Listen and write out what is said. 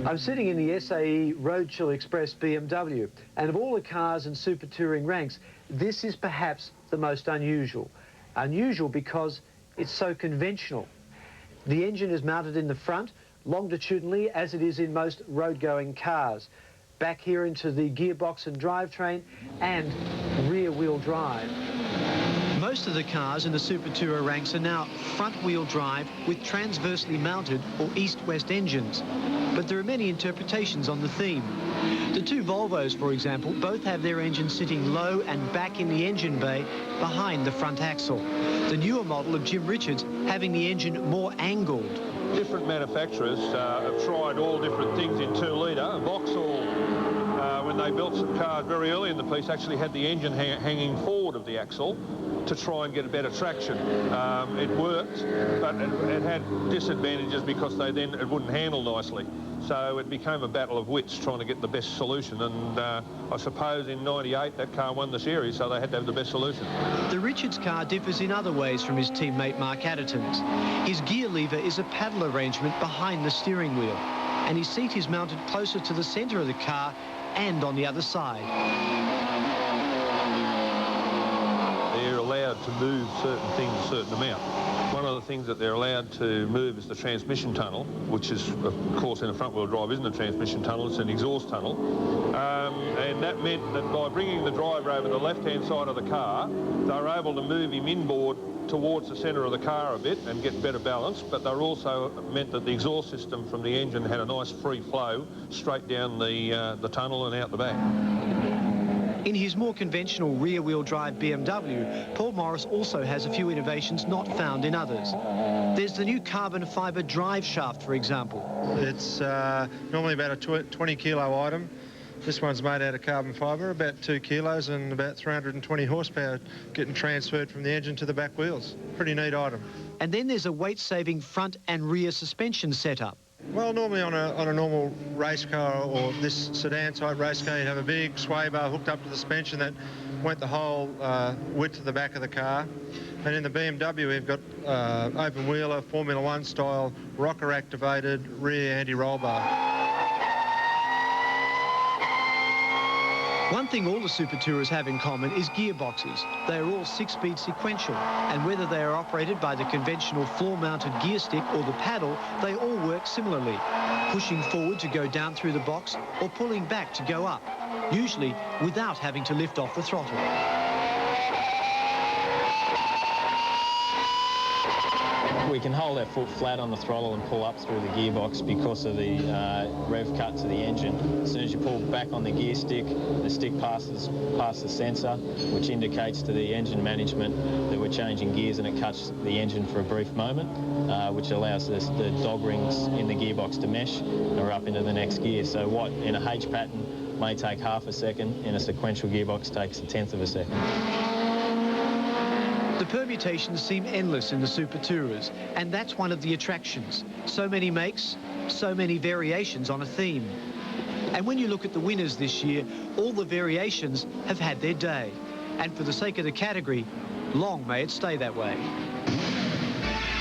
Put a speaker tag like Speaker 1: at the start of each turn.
Speaker 1: I'm sitting in the SAE Roadchill Express BMW, and of all the cars in Super Touring ranks, this is perhaps the most unusual. Unusual because it's so conventional. The engine is mounted in the front, longitudinally, as it is in most road-going cars. Back here into the gearbox and drivetrain, and rear-wheel drive. Most of the cars in the Super Tourer ranks are now front-wheel drive with transversely mounted or east-west engines. But there are many interpretations on the theme. The two Volvos, for example, both have their engines sitting low and back in the engine bay behind the front axle. The newer model of Jim Richards having the engine more angled.
Speaker 2: Different manufacturers have tried all different things in 2 litre. Vauxhall, when they built some cars very early in the piece, actually had the engine hanging forward of the axle to try and get a better traction. It worked, but it had disadvantages because it wouldn't handle nicely. So it became a battle of wits trying to get the best solution, and I suppose in '98 that car won the series, so they had to have the best solution.
Speaker 1: The Richards car differs in other ways from his teammate Mark Adderton's. His gear lever is a paddle arrangement behind the steering wheel, and his seat is mounted closer to the centre of the car and on the other side.
Speaker 2: They're allowed to move certain things a certain amount. One of the things that they're allowed to move is the transmission tunnel, which is, of course, in a front-wheel drive isn't a transmission tunnel, it's an exhaust tunnel. And that meant that by bringing the driver over the left-hand side of the car, they were able to move him inboard towards the centre of the car a bit and get better balance, but they also meant that the exhaust system from the engine had a nice free flow straight down the tunnel and out the back.
Speaker 1: In his more conventional rear-wheel drive BMW, Paul Morris also has a few innovations not found in others. There's the new carbon fibre Driveshaft, for example.
Speaker 3: It's normally about a 20-kilo item. This one's made out of carbon fibre, about 2 kilos and about 320 horsepower getting transferred from the engine to the back wheels. Pretty neat item.
Speaker 1: And then there's a weight-saving front and rear suspension setup.
Speaker 3: Well, normally on a normal race car or this sedan-type race car, you'd have a big sway bar hooked up to the suspension that went the whole width of the back of the car. And in the BMW, we've got open-wheeler, Formula One style, rocker-activated rear anti-roll bar.
Speaker 1: One thing all the Super Tourers have in common is gearboxes. They are all 6-speed sequential, and whether they are operated by the conventional floor-mounted gear stick or the paddle, they all work similarly, pushing forward to go down through the box or pulling back to go up, usually without having to lift off the throttle.
Speaker 4: We can hold our foot flat on the throttle and pull up through the gearbox because of the rev cut to the engine. As soon as you pull back on the gear stick, the stick passes past the sensor, which indicates to the engine management that we're changing gears, and it cuts the engine for a brief moment, which allows the dog rings in the gearbox to mesh, and we're up into the next gear. So what in a H pattern may take half a second, in a sequential gearbox takes 1/10 of a second.
Speaker 1: The permutations seem endless in the Super Tourers, and that's one of the attractions. So many makes, so many variations on a theme. And when you look at the winners this year, all the variations have had their day. And for the sake of the category, long may it stay that way.